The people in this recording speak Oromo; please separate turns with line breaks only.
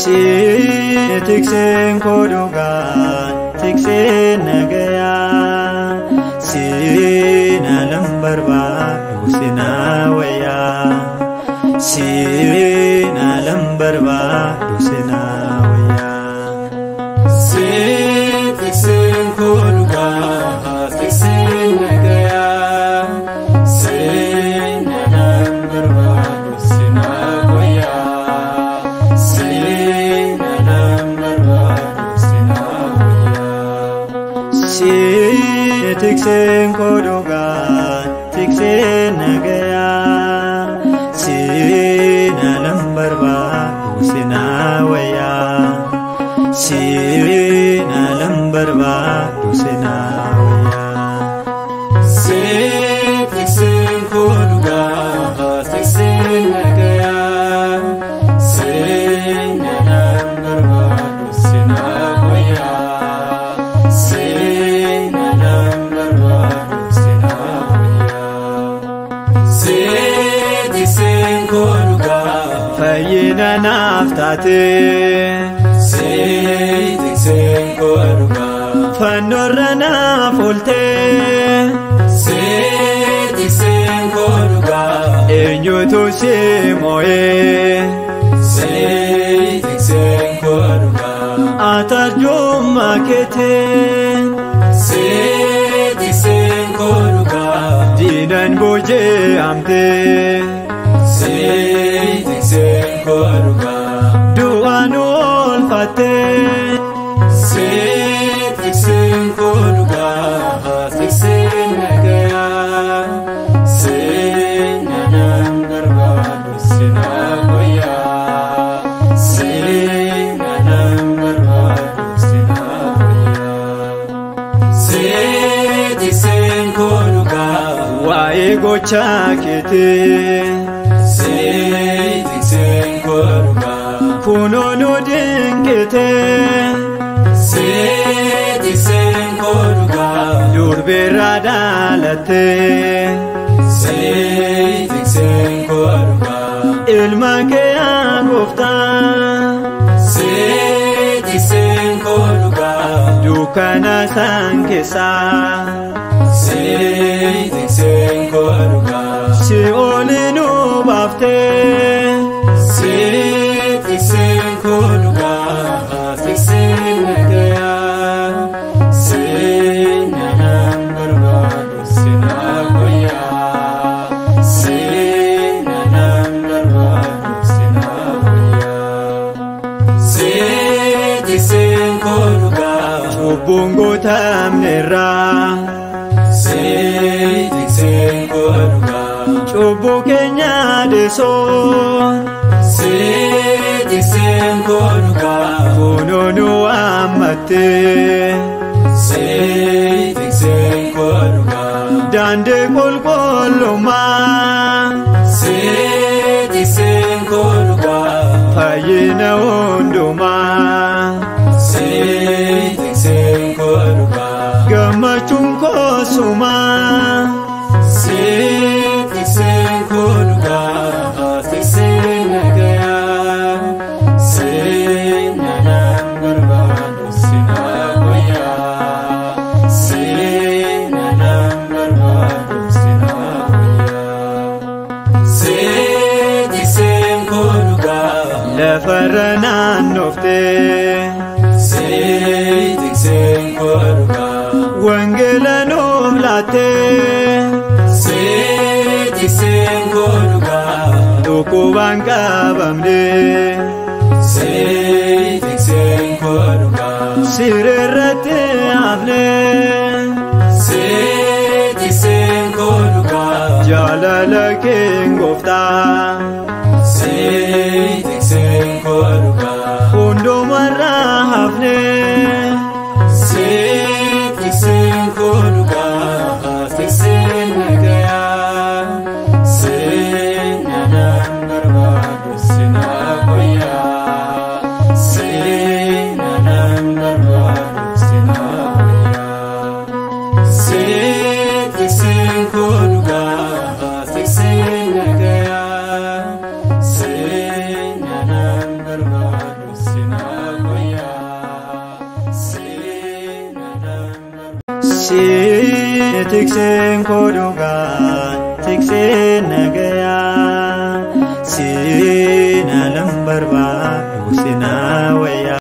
Si tiksen koduga tiksen nagaya si nalam barbadu sinawaya si nalam barbadu sinawaya si tiksen koduga tiksen nagaya si nalam barbadu sinawaya tiksen koduga tiksen nagaya si nalam barbadu sinawaya si nalam barbadu sinawaya si tiksen koduga tiksen nagaya si nalam barbadu sinawaya Fayyina naaftaate tiksen koduga fannoorra naaf oolte tiksen koduga eenyutu si moo'ee tiksen koduga atarjummaa keetiin tiksen koduga diinan booji'amtee tiksen koduga du'aan oolfattee tiksen koduga tiksen nagaya nalam barbadu sinawaya nalam barbadu sinawaya tiksen koduga waa'ee gochaa keetii tiksen koduga kunoonu dinqite tiksen koduga durbeerra dhaalatte tiksen koduga ilma kee gooftaa tiksen koduga dukkana san keessaa tiksen koduga si oolinu baaftee tiksen koduga tiksen nagaya nalam barbadu sinawaya nalam barbadu sinawaya tiksen koduga cubbuun guutamneerra tiksen koduga cubbuu keenya dhiisuun tiksen koduga kunoonu ammattee tiksen koduga daandii qulqullummaa tiksen koduga fayyina hundumaa tiksen koduga gammachuun koosumaa tiksen koduga tiksen nagaya nalam barbadu sinawaya nalam barbadu sinawaya tiksen koduga lafarra naannoftee tiksen koduga wangeela nuuf laattee tiksen koduga dhukkubaan qabamnee tiksen koduga sireerratti hafnee tiksen koduga jaalala kee gooftaa tiksen koduga hundumarra hafnee tiksen koduga tiksen nagaya nalam barbadu sinawaya nalam barbadu sinawaya tiksen koduga tiksen nagaya nalam barbadu
tikseen koo dhugaa tikseen nagayaa siin alan barbaadu